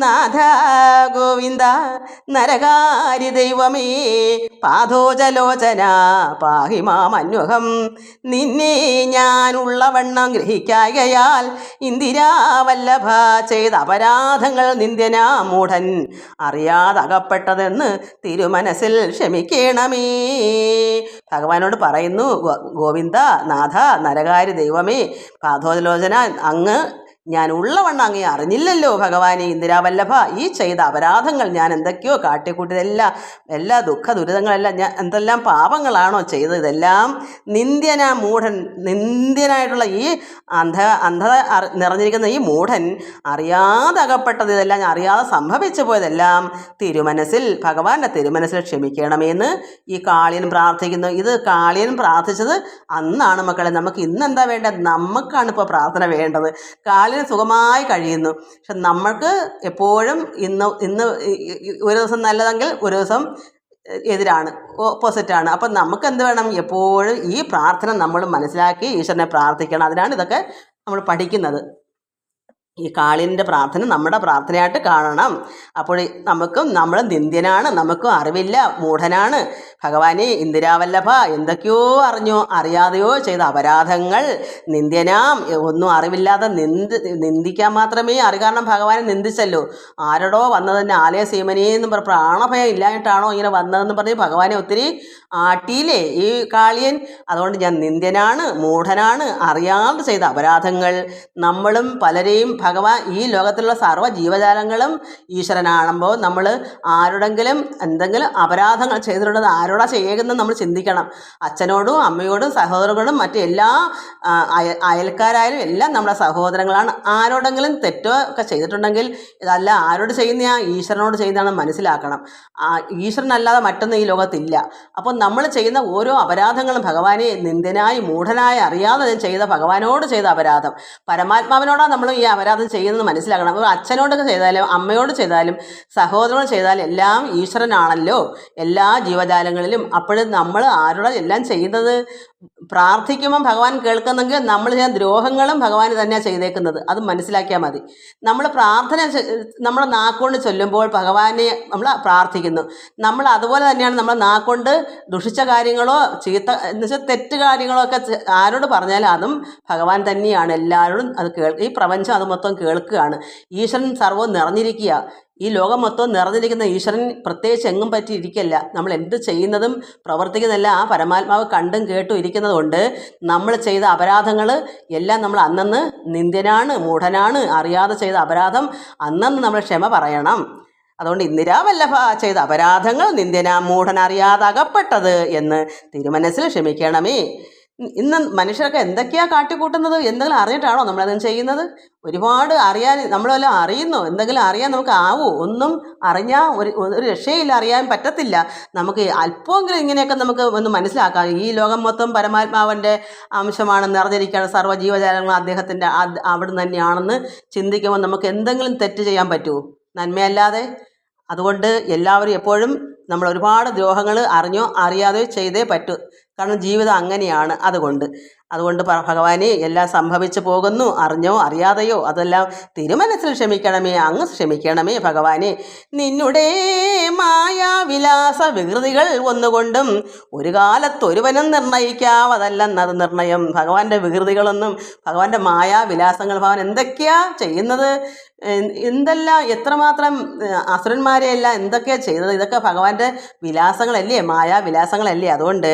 Speaker 1: നാഥ ഗോവിന്ദ നരകാരി ദൈവമേ പാദോജലോചന പാഹി മാമന്വഹം. നിന്നെ ഞാനുള്ളവണ്ണം ഗ്രഹിക്കായകയാൽ ഇന്ദിരാവല്ലഭ ചെയ്ത അപരാധങ്ങൾ നിന്ദ്യനാ മൂഢൻ അറിയാതകപ്പെട്ടതെന്ന് തിരുമനസ്സിൽ ക്ഷമിക്കണമേ. ഭഗവാനോട് പറയുന്നു, ഗോവിന്ദ നാഥ നരകാരി ദൈവമേ പാദോജലോചന, അങ്ങ് ഞാൻ ഉള്ളവണ്ണം അങ്ങേ അറിഞ്ഞില്ലല്ലോ ഭഗവാനെ. ഇന്ദിരാവല്ലഭ, ഈ ചെയ്ത അപരാധങ്ങൾ ഞാൻ എന്തൊക്കെയോ കാട്ടിക്കൂട്ടിയതെല്ലാം, എല്ലാ ദുഃഖ ദുരിതങ്ങളെല്ലാം ഞാൻ എന്തെല്ലാം പാപങ്ങളാണോ ചെയ്തത്, ഇതെല്ലാം നിന്ദ്യനാ മൂഢൻ, നിന്ദ്യനായിട്ടുള്ള ഈ അന്ധത നിറഞ്ഞിരിക്കുന്ന ഈ മൂഢൻ അറിയാതെ അകപ്പെട്ടത്, ഇതെല്ലാം ഞാൻ അറിയാതെ സംഭവിച്ചു പോയതെല്ലാം തിരുമനസ്സിൽ, ഭഗവാന്റെ തിരുമനസ്സിൽ ക്ഷമിക്കണമെന്ന് ഈ കാളിയൻ പ്രാർത്ഥിക്കുന്നു. ഇത് കാളിയൻ പ്രാർത്ഥിച്ചത് അന്നാണ് മക്കളെ. നമുക്ക് ഇന്നെന്താ വേണ്ടത്? നമുക്കാണ് ഇപ്പോൾ പ്രാർത്ഥന വേണ്ടത്. കാളിയൻ സുഖമായി കഴിയുന്നു. പക്ഷെ നമ്മൾക്ക് എപ്പോഴും ഇന്ന് ഒരു ദിവസം നല്ലതെങ്കിൽ ഒരു ദിവസം എതിരാണ്, ഓപ്പോസിറ്റാണ്. അപ്പം നമുക്ക് എന്ത് വേണം? എപ്പോഴും ഈ പ്രാർത്ഥന നമ്മൾ മനസ്സിലാക്കി ഈശ്വരനെ പ്രാർത്ഥിക്കണം. അതിനാണ് ഇതൊക്കെ നമ്മൾ പഠിക്കുന്നത്. ഈ കാളിയൻ്റെ പ്രാർത്ഥന നമ്മുടെ പ്രാർത്ഥനയായിട്ട് കാണണം. അപ്പോൾ നമ്മൾ നിന്ദ്യനാണ്, നമുക്കും അറിവില്ല, മൂഢനാണ്. ഭഗവാനെ ഇന്ദിരാവല്ലഭ എന്തൊക്കെയോ അറിഞ്ഞോ അറിയാതെയോ ചെയ്ത അപരാധങ്ങൾ നിന്ദ്യനാം, ഒന്നും അറിവില്ലാതെ നിന്ദിക്കാൻ മാത്രമേ അറിയ. കാരണം ഭഗവാനെ നിന്ദിച്ചല്ലോ. ആരോടോ വന്നതന്നെ ആലയ സീമനെന്നും പ്രാണഭയം ഇല്ലായിട്ടാണോ ഇങ്ങനെ വന്നതെന്ന് പറഞ്ഞ് ഭഗവാനെ ഒത്തിരി ആട്ടിയില്ലേ ഈ കാളിയൻ. അതുകൊണ്ട് ഞാൻ നിന്ദ്യനാണ്, മൂഢനാണ്, അറിയാതെ ചെയ്ത അപരാധങ്ങൾ. നമ്മളും പലരെയും ഭഗവാൻ, ഈ ലോകത്തിലുള്ള സർവ്വ ജീവജാലങ്ങളും ഈശ്വരനാകുമ്പോൾ നമ്മൾ ആരോടെങ്കിലും എന്തെങ്കിലും അപരാധങ്ങൾ ചെയ്തിട്ടുള്ളത് ആരോടാ ചെയ്യുന്നത് നമ്മൾ ചിന്തിക്കണം. അച്ഛനോടും അമ്മയോടും സഹോദരങ്ങളോടും മറ്റെല്ലാ അയൽക്കാരായാലും എല്ലാം നമ്മുടെ സഹോദരങ്ങളാണ്. ആരോടെങ്കിലും തെറ്റോ ഒക്കെ ചെയ്തിട്ടുണ്ടെങ്കിൽ ഇതല്ല ആരോട് ചെയ്യുന്ന ഈശ്വരനോട് ചെയ്യുന്നതാണെന്ന് മനസ്സിലാക്കണം. ഈശ്വരനല്ലാതെ മറ്റൊന്നും ഈ ലോകത്തില്ല. അപ്പോൾ നമ്മൾ ചെയ്യുന്ന ഓരോ അപരാധങ്ങളും ഭഗവാനെ നിന്ദ്യനായി മൂഢനായി അറിയാതെ ചെയ്ത ഭഗവാനോട് ചെയ്ത അപരാധം, പരമാത്മാവിനോടാണ് നമ്മൾ ഈ അപരാധം ചെയ്യുന്നത് മനസ്സിലാക്കണം. അപ്പോൾ അച്ഛനോടൊക്കെ ചെയ്താലും അമ്മയോട് ചെയ്താലും സഹോദരനോട് ചെയ്താലും എല്ലാം ഈശ്വരനാണല്ലോ എല്ലാ ജീവജാലങ്ങളിലും. അപ്പോഴും നമ്മൾ ആരോട് എല്ലാം ചെയ്യുന്നത്? പ്രാർത്ഥിക്കുമ്പം ഭഗവാൻ കേൾക്കുന്നെങ്കിൽ നമ്മൾ ചെയ്യുന്ന ദ്രോഹങ്ങളും ഭഗവാൻ തന്നെയാണ് ചെയ്തേക്കുന്നത്. അത് മനസ്സിലാക്കിയാൽ മതി. നമ്മൾ പ്രാർത്ഥന നമ്മൾ നാക്കൊണ്ട് ചൊല്ലുമ്പോൾ ഭഗവാനെ നമ്മൾ പ്രാർത്ഥിക്കുന്നു. നമ്മൾ അതുപോലെ തന്നെയാണ് നമ്മൾ നാക്കൊണ്ട് ദുഷിച്ച കാര്യങ്ങളോ ചീത്ത എന്ന് വെച്ചാൽ തെറ്റ് കാര്യങ്ങളോ ഒക്കെ ആരോട് പറഞ്ഞാലും അതും ഭഗവാൻ തന്നെയാണ്. എല്ലാവരോടും അത് ഈ പ്രപഞ്ചം അത് മൊത്തം കേൾക്കുകയാണ്. ഈശ്വരൻ സർവ്വം നിറഞ്ഞിരിക്കുക. ഈ ലോകം മൊത്തം നിറഞ്ഞിരിക്കുന്ന ഈശ്വരൻ പ്രത്യേകിച്ച് എങ്ങും പറ്റിയിരിക്കല്ല. നമ്മൾ എന്ത് ചെയ്യുന്നതും പ്രവർത്തിക്കുന്നതെല്ലാം ആ പരമാത്മാവ് കണ്ടും കേട്ടും ഇരിക്കുന്നതുകൊണ്ട് നമ്മൾ ചെയ്ത അപരാധങ്ങൾ എല്ലാം നമ്മൾ അന്നന്ന് നിന്ദ്യനാണ്, മൂഢനാണ്, അറിയാതെ ചെയ്ത അപരാധം അന്നന്ന് നമ്മൾ ക്ഷമ പറയണം. അതുകൊണ്ട് ഇന്ദിരാവല്ലഭ ചെയ്ത അപരാധങ്ങൾ നിന്ദ്യനാ മൂഢൻ അറിയാതെ അകപ്പെട്ടത് എന്ന് തിരുമനസ്സിൽ ക്ഷമിക്കണമേ. ഇന്ന് മനുഷ്യരൊക്കെ എന്തൊക്കെയാണ് കാട്ടിക്കൂട്ടുന്നത്? എന്തെങ്കിലും അറിഞ്ഞിട്ടാണോ നമ്മളതും ചെയ്യുന്നത്? ഒരുപാട് അറിയാൻ നമ്മളെല്ലാം അറിയുന്നു. എന്തെങ്കിലും അറിയാൻ നമുക്ക് ആവൂ? ഒന്നും അറിഞ്ഞാൽ ഒരു രക്ഷയില്ല, അറിയാൻ പറ്റത്തില്ല. നമുക്ക് അല്പമെങ്കിലും ഇങ്ങനെയൊക്കെ നമുക്ക് ഒന്ന് മനസ്സിലാക്കാം. ഈ ലോകം മൊത്തം പരമാത്മാവിൻ്റെ അംശമാണ്, നിറഞ്ഞിരിക്കുകയാണ്, സർവ്വ ജീവജാലങ്ങളും അദ്ദേഹത്തിൻ്റെ അവിടുന്ന് തന്നെയാണെന്ന് ചിന്തിക്കുമ്പോൾ നമുക്ക് എന്തെങ്കിലും തെറ്റ് ചെയ്യാൻ പറ്റുമോ? നന്മയല്ലാതെ. അതുകൊണ്ട് എല്ലാവരും എപ്പോഴും നമ്മൾ ഒരുപാട് ദ്രോഹങ്ങൾ അറിഞ്ഞോ അറിയാതെയോ ചെയ്തേ പറ്റൂ. കാരണം ജീവിതം അങ്ങനെയാണ്. അതുകൊണ്ട് ഭഗവാനെ എല്ലാം സംഭവിച്ചു പോകുന്നു, അറിഞ്ഞോ അറിയാതെയോ, അതെല്ലാം തിരുമനസ്സിൽ ക്ഷമിക്കണമേ, അങ്ങ് ക്ഷമിക്കണമേ ഭഗവാനെ. നിന്നുടെ മായാവിലാസ വികൃതികൾ ഒന്നുകൊണ്ടും ഒരു കാലത്തൊരുവനും നിർണയിക്കാവതല്ലെന്നത് നിർണയം. ഭഗവാന്റെ വികൃതികളൊന്നും, ഭഗവാന്റെ മായാവിലാസങ്ങൾ, ഭഗവാൻ എന്തൊക്കെയാ ചെയ്യുന്നത്, എന്തെല്ലാം എത്രമാത്രം അസുരന്മാരെയെല്ലാം എന്തൊക്കെയാണ് ചെയ്തത്, ഇതൊക്കെ ഭഗവാന്റെ വിലാസങ്ങളല്ലേ, മായാവിലാസങ്ങളല്ലേ. അതുകൊണ്ട്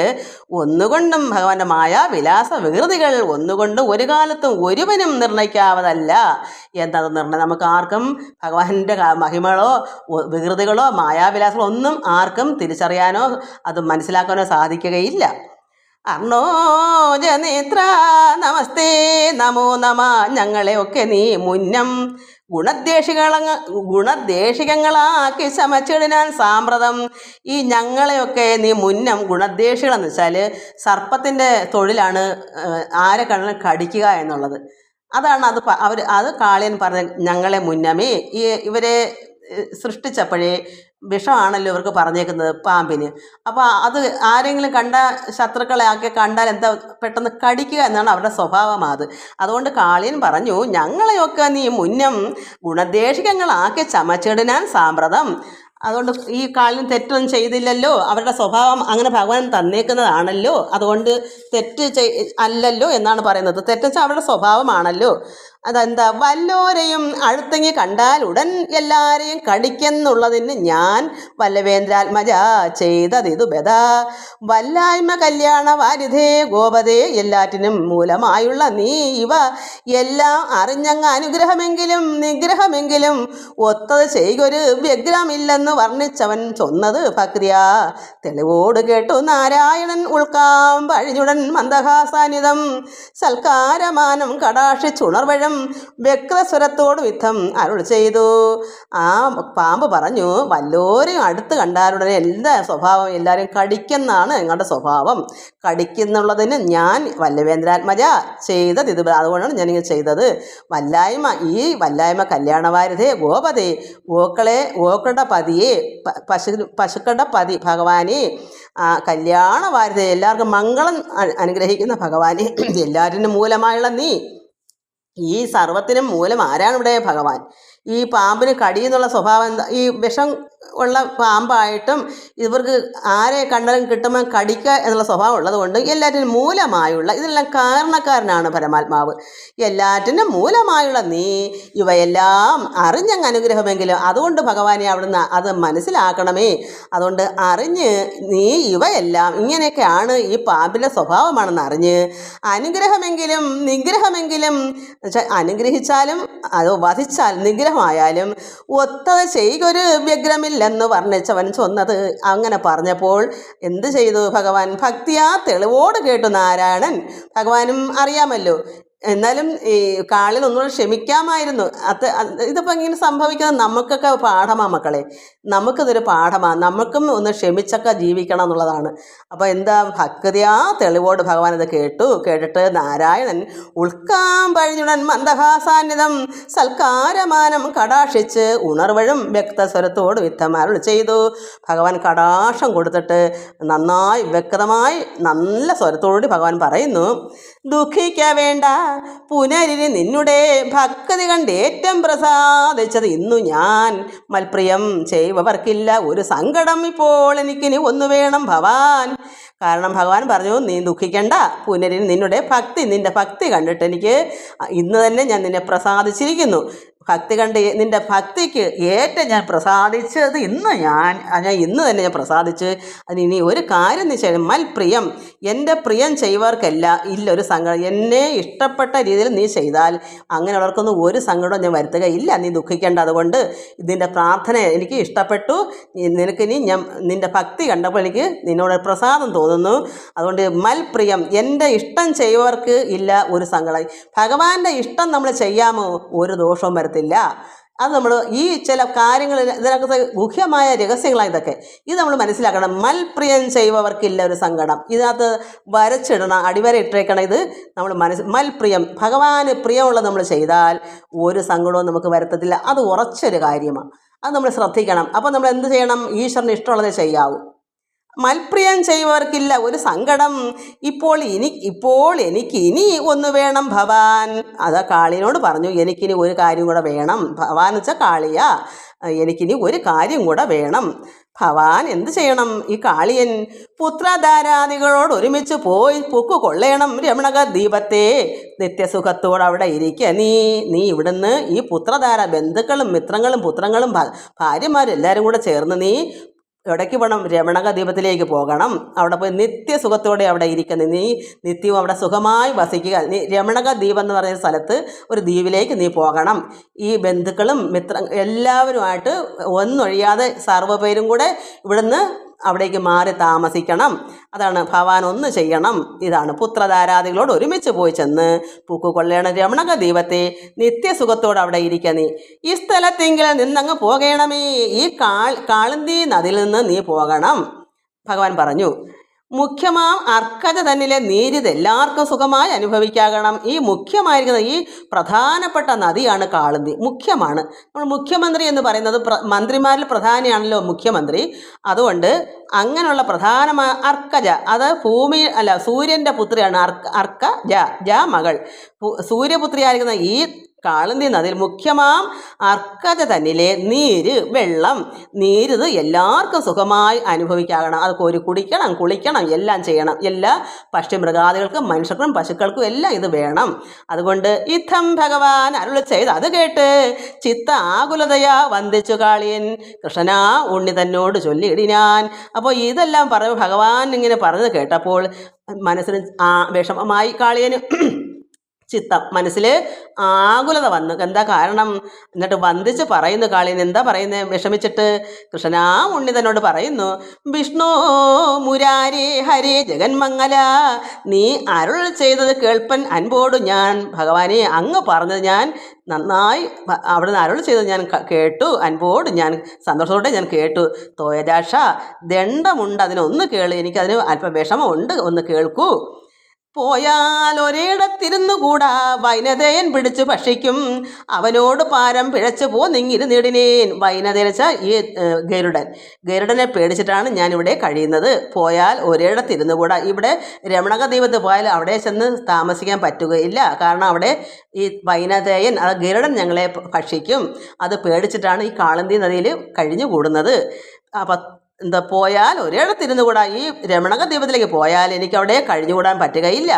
Speaker 1: ഒന്നുകൊണ്ടും ഭഗവാന്റെ മായാവിലാസ വികൃതികൾ ഒന്നുകൊണ്ടും ഒരു കാലത്തും ഒരുവനും നിർണയിക്കാവതല്ല എന്നത് നിർണയം. നമുക്ക് ആർക്കും ഭഗവാന്റെ മഹിമകളോ വികൃതികളോ മായാവിലാസങ്ങളോ ഒന്നും ആർക്കും തിരിച്ചറിയാനോ അത് മനസ്സിലാക്കാനോ സാധിക്കുകയില്ല. അർണോജനേത്ര നമസ്തേ നമോ നമ. ഞങ്ങളെയൊക്കെ നീ മുന്നം ഗുണദ്വേഷികങ്ങളാക്കി ശമച്ചിടാൻ സാമ്പ്രതം. ഈ ഞങ്ങളെയൊക്കെ നീ മുന്നം ഗുണദ്വേഷികളെന്ന് വെച്ചാൽ സർപ്പത്തിൻ്റെ തൊഴിലാണ് ആരെ കണ്ണിൽ കടിക്കുക എന്നുള്ളത്. അതാണ് അത് കാളിയൻ പറഞ്ഞ ഞങ്ങളെ മുന്നമേ. ഇവരെ സൃഷ്ടിച്ചപ്പോഴേ വിഷമാണല്ലോ ഇവർക്ക് പറഞ്ഞേക്കുന്നത് പാമ്പിന്. അപ്പോൾ അത് ആരെങ്കിലും കണ്ട ശത്രുക്കളെ ആക്കി കണ്ടാൽ എന്താ പെട്ടെന്ന് കടിക്കുക എന്നാണ് അവരുടെ സ്വഭാവം. അതുകൊണ്ട് കാളിയൻ പറഞ്ഞു, ഞങ്ങളെയൊക്കെ നീ മുന്നം ഗുണദേശികങ്ങളാക്കി ചമച്ചിടാൻ സാമ്പ്രതം. അതുകൊണ്ട് ഈ കാളിന് തെറ്റൊന്നും ചെയ്തില്ലല്ലോ, അവരുടെ സ്വഭാവം അങ്ങനെ ഭഗവാൻ തന്നേക്കുന്നതാണല്ലോ, അതുകൊണ്ട് തെറ്റ് അല്ലല്ലോ എന്നാണ് പറയുന്നത്. തെറ്റെച്ചാൽ അവരുടെ സ്വഭാവമാണല്ലോ. അതെന്താ, വല്ലോരെയും അടുത്തെങ്ങി കണ്ടാൽ ഉടൻ എല്ലാരെയും കടിക്കെന്നുള്ളതിന് ഞാൻ വല്ലവേന്ദ്രാത്മജ ചെയ്തതിതു ബദ. വല്ലായ്മ കല്യാണ വാരിധേ ഗോപതേ, എല്ലാറ്റിനും മൂലമായുള്ള നീ ഇവ എല്ലാം അറിഞ്ഞങ്ങ് അനുഗ്രഹമെങ്കിലും നിഗ്രഹമെങ്കിലും ഒത്തത് ചെയ്യൊരു വ്യഗ്രമില്ലെന്ന് വർണ്ണിച്ചവൻ ചൊന്നത് ഭക്തിയാ തെളിവോട് കേട്ടു നാരായണൻ ഉൾക്കാം പഴിഞ്ഞുടൻ മന്ദഹാസാനിതം സൽക്കാരമാനം കടാക്ഷിച്ചുണർവഴം വ്യക്തസ്വരത്തോട് യുദ്ധം അരുൾ ചെയ്തു. ആ പാമ്പ് പറഞ്ഞു, വല്ലോരെയും അടുത്ത് കണ്ടാലുടനെ എല്ലാ സ്വഭാവം എല്ലാവരെയും കടിക്കെന്നാണ് നിങ്ങളുടെ സ്വഭാവം. കടിക്കുന്നുള്ളതിന് ഞാൻ വല്ലവേന്ദ്രാത്മജ ചെയ്തത് ഇത്, അതുകൊണ്ടാണ് ഞാനിങ്ങനെ ചെയ്തത്. ഈ വല്ലായ്മ കല്യാണവാരിധേ ഗോപതേ, ഗോക്കളുടെ പതിയെ പശുക്കളുടെ പതി ഭഗവാനെ, കല്യാണവാരിധ എല്ലാവർക്കും മംഗളം അനുഗ്രഹിക്കുന്ന ഭഗവാനെ, എല്ലാറ്റിനും മൂലമായുള്ള നീ, ഈ സർവത്തിനും മൂലം ആരാണ് ഇവിടെ? ഭഗവാൻ. ഈ പാമ്പിന് കടിയെന്നുള്ള സ്വഭാവം എന്താ? ഈ വിഷം ഉള്ള പാമ്പായിട്ടും ഇവർക്ക് ആരെ കണ്ടാലും കിട്ടുമ്പോൾ കടിക്കുക എന്നുള്ള സ്വഭാവം ഉള്ളതുകൊണ്ട് എല്ലാറ്റിനും മൂലമായുള്ള, ഇതിനെല്ലാം കാരണക്കാരനാണ് പരമാത്മാവ്. എല്ലാറ്റിനും മൂലമായുള്ള നീ ഇവയെല്ലാം അറിഞ്ഞങ്ങ് അനുഗ്രഹമെങ്കിലും, അതുകൊണ്ട് ഭഗവാനെ അവിടുന്ന് അത് മനസ്സിലാക്കണമേ. അതുകൊണ്ട് അറിഞ്ഞ് നീ ഇവയെല്ലാം ഇങ്ങനെയൊക്കെയാണ് ഈ പാമ്പിൻ്റെ സ്വഭാവമാണെന്ന് അറിഞ്ഞ് അനുഗ്രഹമെങ്കിലും നിഗ്രഹമെങ്കിലും, അനുഗ്രഹിച്ചാലും അത് വധിച്ചാൽ നിഗ്രഹമായാലും ഒത്തത് ചെയ്യൊരു വ്യഗ്രമില്ലെന്ന് വർണ്ണിച്ചവൻ ചൊന്നത്. അങ്ങനെ പറഞ്ഞപ്പോൾ എന്ത് ചെയ്തു ഭഗവാൻ? ഭക്തിയാ തെളിവോട് കേട്ടു നാരായണൻ. ഭഗവാനും അറിയാമല്ലോ, എന്നാലും ഈ കാളിൽ ഒന്നുകൂടെ ക്ഷമിക്കാമായിരുന്നു. ഇതിപ്പോൾ ഇങ്ങനെ സംഭവിക്കുന്നത് നമുക്കൊക്കെ പാഠമാണ് മക്കളെ, നമുക്കിതൊരു പാഠമാണ്. നമുക്കും ഒന്ന് ക്ഷമിച്ചൊക്കെ ജീവിക്കണം എന്നുള്ളതാണ്. അപ്പോൾ എന്താ, ഭക്തിയാ തെളിവോട് ഭഗവാൻ ഇത് കേട്ടിട്ട് നാരായണൻ ഉൾക്കാം പഴിഞ്ഞുടൻ മന്ദഹാസാന്യതം സൽക്കാരമാനം കടാക്ഷിച്ച് ഉണർവഴും വ്യക്തസ്വരത്തോട് യുദ്ധം അരുൾ ചെയ്തു. ഭഗവാൻ കടാക്ഷം കൊടുത്തിട്ട് നന്നായി വ്യക്തമായി നല്ല സ്വരത്തോടുകൂടി ഭഗവാൻ പറയുന്നു, ദുഃഖിക്ക വേണ്ട പുനരിന് നിന്നുടെ ഭക്തി കണ്ടേറ്റം പ്രസാദിച്ചത് ഇന്നു ഞാൻ. മൽപ്രിയം ചെയ്വവർക്കില്ല ഒരു സങ്കടം, ഇപ്പോൾ എനിക്കിനി ഒന്നു വേണം ഭവാൻ. കാരണം ഭഗവാൻ പറഞ്ഞു, നീ ദുഃഖിക്കണ്ട, പുനരിന് നിന്നുടെ നിൻ്റെ ഭക്തി കണ്ടിട്ട് എനിക്ക് ഇന്ന് തന്നെ ഞാൻ നിന്നെ പ്രസാദിച്ചിരിക്കുന്നു. ഭക്തി കണ്ട് നിൻ്റെ ഭക്തിക്ക് ഏറ്റവും ഞാൻ പ്രസാദിച്ചത് ഇന്ന് തന്നെ ഞാൻ പ്രസാദിച്ച്. അതിനി ഒരു കാര്യം നീ ചെയ്യണം, മൽപ്രിയം, എൻ്റെ പ്രിയം ചെയ്യുന്നവർക്കല്ല ഇല്ലൊരു സങ്കടം. എന്നെ ഇഷ്ടപ്പെട്ട രീതിയിൽ നീ ചെയ്താൽ അങ്ങനെയുള്ളവർക്കൊന്നും ഒരു സങ്കടവും ഞാൻ വരുത്തുകയില്ല, നീ ദുഃഖിക്കേണ്ട. അതുകൊണ്ട് ഇതിൻ്റെ പ്രാർത്ഥന എനിക്ക് ഇഷ്ടപ്പെട്ടു, നിനക്കിനി നിൻ്റെ ഭക്തി കണ്ടപ്പോൾ എനിക്ക് നിന്നോട് പ്രസാദം തോന്നുന്നു. അതുകൊണ്ട് മൽപ്രിയം, എൻ്റെ ഇഷ്ടം ചെയ്യുന്നവർക്ക് ഇല്ല ഒരു സങ്കടം. ഭഗവാന്റെ ഇഷ്ടം നമ്മൾ ചെയ്യാമോ, ഒരു ദോഷവും വരത്തില്ല. അത് നമ്മൾ ഈ ചില കാര്യങ്ങൾ, ഇതിനകത്ത് ഗുഹ്യമായ രഹസ്യങ്ങളാണ് ഇതൊക്കെ. ഇത് നമ്മൾ മനസ്സിലാക്കണം. മൽപ്രിയം ചെയ്യുന്നവർക്കില്ല ഒരു സങ്കടം, ഇതിനകത്ത് വരച്ചിടണം, അടിവര ഇട്ടേക്കണം. ഇത് നമ്മൾ മൽപ്രിയം, ഭഗവാന് പ്രിയമുള്ളത് നമ്മൾ ചെയ്താൽ ഒരു സങ്കടവും നമുക്ക് വരുത്തത്തില്ല. അത് ഉറച്ചൊരു കാര്യമാണ്, അത് നമ്മൾ ശ്രദ്ധിക്കണം. അപ്പോൾ നമ്മൾ എന്ത് ചെയ്യണം? ഈശ്വരന് ഇഷ്ടമുള്ളതേ ചെയ്യാവൂ. മൽപ്രിയം ചെയ്യുന്നവർക്കില്ല ഒരു സങ്കടം, ഇപ്പോൾ എനിക്ക് ഇനി ഒന്ന് വേണം ഭവാൻ. അത് കാളിനോട് പറഞ്ഞു, എനിക്കിനി ഒരു കാര്യം കൂടെ വേണം. ഭവാൻ എന്ന് വെച്ചാൽ കാളിയാ, എനിക്കിനി ഒരു കാര്യം കൂടെ വേണം. ഭവാൻ എന്ത് ചെയ്യണം? ഈ കാളിയൻ പുത്രധാരാദികളോട് ഒരുമിച്ച് പോയി പൊക്കു കൊള്ളണം രമണക ദീപത്തെ. നിത്യസുഖത്തോടെ അവിടെ ഇരിക്കുക നീ ഇവിടുന്ന് ഈ പുത്രധാര ബന്ധുക്കളും മിത്രങ്ങളും പുത്രങ്ങളും ഭാര്യമാരും എല്ലാവരും കൂടെ ചേർന്ന് നീ എവിടേക്ക് പോകണം? രമണക ദ്വീപത്തിലേക്ക് പോകണം. അവിടെ പോയി നിത്യസുഖത്തോടെ അവിടെ ഇരിക്കുന്നത്, നീ നിത്യവും അവിടെ സുഖമായി വസിക്കുക. നീ രമണക ദ്വീപം എന്ന് പറയുന്ന സ്ഥലത്ത് ഒരു ദ്വീപിലേക്ക് നീ പോകണം. ഈ ബന്ധുക്കളും എല്ലാവരുമായിട്ട് ഒന്നൊഴിയാതെ സർവ്വപേരും കൂടെ ഇവിടുന്ന് അവിടേക്ക് മാറി താമസിക്കണം. അതാണ് ഭവാൻ ഒന്ന് ചെയ്യണം. ഇതാണ് പുത്രധാരാദികളോട് ഒരുമിച്ച് പോയി ചെന്ന് പൂക്കുകൊള്ളേണ രമണക ദീപത്തെ നിത്യസുഖത്തോടെ അവിടെ ഇരിക്കുക. നീ ഈ സ്ഥലത്തെങ്കിൽ നിന്നങ്ങ് പോകണമേ, ഈ കാളിന്തി നദിയിൽ നിന്ന് നീ പോകണം. ഭഗവാൻ പറഞ്ഞു, മുഖ്യമാം അർക്കജ തന്നിലെ നീരിത് എല്ലാവർക്കും സുഖമായി അനുഭവിക്കാകണം. ഈ മുഖ്യമായിരിക്കുന്ന ഈ പ്രധാനപ്പെട്ട നദിയാണ് കാളിന്തി. മുഖ്യമാണ്. നമ്മൾ മുഖ്യമന്ത്രി എന്ന് പറയുന്നത് മന്ത്രിമാരിൽ പ്രധാനിയാണല്ലോ മുഖ്യമന്ത്രി. അതുകൊണ്ട് അങ്ങനെയുള്ള പ്രധാനമായ അർക്കജ, അത് സൂര്യൻ്റെ പുത്രിയാണ്. അർക്കജ മകൾ, സൂര്യപുത്രിയായിരിക്കുന്ന ഈ കാളിന്തി നദിയിൽ മുഖ്യമാം അർക്കജ തന്നിലെ നീര്, വെള്ളം, നീരിത് എല്ലാവർക്കും സുഖമായി അനുഭവിക്കാകണം. അത് കോരി കുടിക്കണം, കുളിക്കണം, എല്ലാം ചെയ്യണം. എല്ലാ പക്ഷിമൃഗാദികൾക്കും മനുഷ്യർക്കും പശുക്കൾക്കും എല്ലാം ഇത് വേണം. അതുകൊണ്ട് ഇത്തം ഭഗവാൻ അരുളി ചെയ്ത് അത് കേട്ട് ചിത്ത ആകുലതയാ വന്ദിച്ചു കാളിയൻ കൃഷ്ണനാ ഉണ്ണി തന്നോട് ചൊല്ലിയിടിനാൻ. അപ്പോൾ ഇതെല്ലാം പറഞ്ഞു ഭഗവാൻ ഇങ്ങനെ പറഞ്ഞത് കേട്ടപ്പോൾ മനസ്സിന് വിഷമമായി കാളിയന്. ചിത്തം, മനസ്സിൽ ആകുലത വന്നു. എന്താ കാരണം? എന്നിട്ട് വന്ദിച്ച് പറയുന്നു കാളിയൻ. എന്താ പറയുന്നത്? വിഷമിച്ചിട്ട് കൃഷ്ണനാ ഉണ്ണി തന്നോട് പറയുന്നു, വിഷ്ണു മുരാരി ഹരി ജഗന്മംഗല, നീ അരുൾ ചെയ്തത് കേൾപ്പൻ അൻപോട് ഞാൻ. ഭഗവാനെ, അങ്ങ് പറഞ്ഞത് ഞാൻ നന്നായി അവിടുന്ന് അരുൾ ചെയ്തത് ഞാൻ കേട്ടു, അൻപോട് ഞാൻ സന്തോഷത്തോടെ ഞാൻ കേട്ടു. തോയജാഷ ദണ്ഡമുണ്ട്, അതിനൊന്ന് കേള്, എനിക്കതിന് അല്പം വിഷമമുണ്ട്, ഒന്ന് കേൾക്കൂ. പോയാൽ ഒരിടത്തിരുന്നുകൂടാ വൈനതയൻ പിടിച്ചു ഭക്ഷിക്കും, അവനോട് പാരം പിഴച്ചു പോന്നിങ്ങിരു നീടിനേൻ. വൈനതയൻ വെച്ചാൽ ഈ ഗരുഡനെ പേടിച്ചിട്ടാണ് ഞാനിവിടെ കഴിയുന്നത്. പോയാൽ ഒരിടത്തിരുന്നുകൂടാ. ഇവിടെ രമണക ദ്വീപത്ത് പോയാൽ അവിടെ ചെന്ന് താമസിക്കാൻ പറ്റുകയില്ല. കാരണം അവിടെ ഈ വൈനതയൻ, അത് ഗരുഡൻ ഞങ്ങളെ ഭക്ഷിക്കും. അത് പേടിച്ചിട്ടാണ് ഈ കാളിന്തി നദിയിൽ കഴിഞ്ഞു കൂടുന്നത്. അപ്പം പോയാൽ ഒരിടത്തിരുന്നു കൂടാ. ഈ രമണക ദ്വീപത്തിലേക്ക് പോയാൽ എനിക്കവിടെ കഴിഞ്ഞുകൂടാൻ പറ്റുകയില്ല.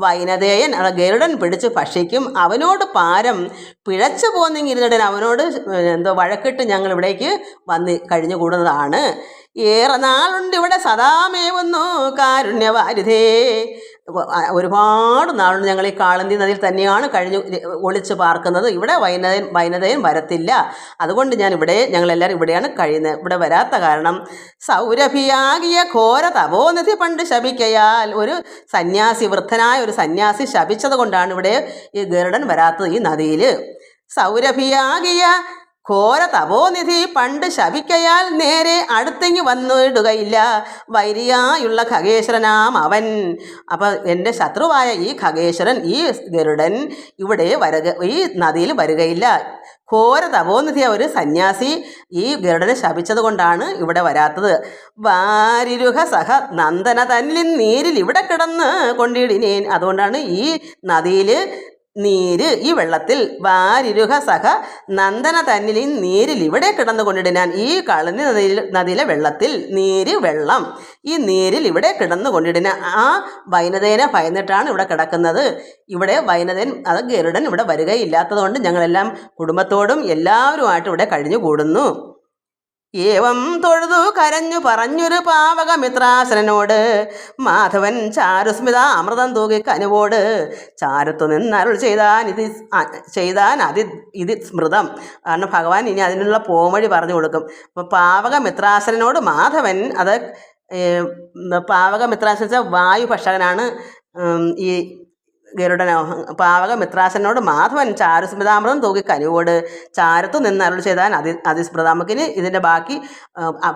Speaker 1: വൈനതേയൻ, അത് ഗരുഡൻ പിടിച്ച് ഭക്ഷിക്കും. അവനോട് പാരം പിഴച്ചു പോന്നിങ്ങിരുന്നിടൻ, അവനോട് വഴക്കിട്ട് ഞങ്ങൾ ഇവിടേക്ക് വന്ന് കഴിഞ്ഞു കൂടുന്നതാണ്. ഏറെ നാളുണ്ട് ഇവിടെ സദാമേവുന്നു കാരുണ്യവാരിധേ. ഒരുപാട് നാളുണ്ട് ഞങ്ങൾ ഈ കാളിന്തി നദിയിൽ തന്നെയാണ് ഒളിച്ച് പാർക്കുന്നത്. ഇവിടെ വൈനതയൻ വരത്തില്ല. അതുകൊണ്ട് ഞങ്ങളെല്ലാവരും ഇവിടെയാണ് കഴിയുന്നത്. ഇവിടെ വരാത്ത കാരണം സൗരഭിയാകിയ ഘോര തപോനിധി പണ്ട് ശപിക്കയാൽ, ഒരു സന്യാസി, വൃദ്ധനായ ഒരു സന്യാസി ശപിച്ചത് കൊണ്ടാണ് ഇവിടെ ഈ ഗരുഡൻ വരാത്തത് ഈ നദിയിൽ. സൗരഭിയാകിയ ഘോര തപോനിധി പണ്ട് ശപിക്കയാൽ നേരെ അടുത്തെങ്ങി വന്നിടുകയില്ല വൈരിയായുള്ള ഖഗേശ്വരനാം അവൻ. അപ്പം എൻ്റെ ശത്രുവായ ഈ ഖഗേശ്വരൻ, ഈ ഗരുഡൻ ഇവിടെ ഈ നദിയിൽ വരികയില്ല. ഘോര തപോനിധിയ ഒരു സന്യാസി ഈ ഗരുഡനെ ശപിച്ചത് കൊണ്ടാണ് ഇവിടെ വരാത്തത്. വാരിരുഹ സഹ നന്ദന തന്നിൽ നീരിൽ ഇവിടെ കിടന്ന് കൊണ്ടിടിനേൻ. അതുകൊണ്ടാണ് ഈ നദിയിൽ നീര്, ഈ വെള്ളത്തിൽ വാരിരുഹ സഹ നന്ദന തന്നിൽ നീരിൽ ഇവിടെ കിടന്നു കൊണ്ടിടാൻ. ഈ കാളിന്തി നദിയിലെ വെള്ളത്തിൽ നീര്, വെള്ളം, ഈ നീരിൽ ഇവിടെ കിടന്നു കൊണ്ടിടാൻ. ആ വൈനതേനെ ഭയന്നിട്ടാണ് ഇവിടെ കിടക്കുന്നത്. ഇവിടെ വൈനതേൻ, അത് ഗരുഡൻ ഇവിടെ വരികയില്ലാത്തതുകൊണ്ട് ഞങ്ങളെല്ലാം കുടുംബത്തോടും എല്ലാവരുമായിട്ട് ഇവിടെ കഴിഞ്ഞു കൂടുന്നു. ഏവം തൊഴുതു കരഞ്ഞു പറഞ്ഞൊരു പാവകമിത്രാസനോട് മാധവൻ ചാരുസ്മിത അമൃതം തൂകി കനുവോട് ചാരത്തു നിന്നരുൾ ചെയ്താൻ ഇത് സ്മൃതം. കാരണം ഭഗവാൻ ഇനി അതിനുള്ള പോംവഴി പറഞ്ഞു കൊടുക്കും. അപ്പോൾ പാവകമിത്രാസനോട് മാധവൻ, അത് പാവകമിത്രാസന വെച്ചാൽ വായു ഭക്ഷകനാണ് ഈ ഗരുഡനോ. പാവകമിത്രാസനോട് മാധവൻ ചാരുസ്മൃതാമൃതം തൂകി കനുവോട് ചാരത്തു നിന്ന് അരുൾ ചെയ്താൻ അതിസ്മൃത. നമുക്കിനി ഇതിൻ്റെ ബാക്കി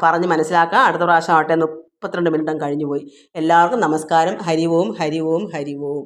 Speaker 1: പറഞ്ഞ് മനസ്സിലാക്കാം. അടുത്ത പ്രാവശ്യം ആവട്ടെ. 32 മിനിറ്റും കഴിഞ്ഞു പോയി. എല്ലാവർക്കും നമസ്കാരം. ഹരി ഓം, ഹരി ഓം, ഹരി ഓം.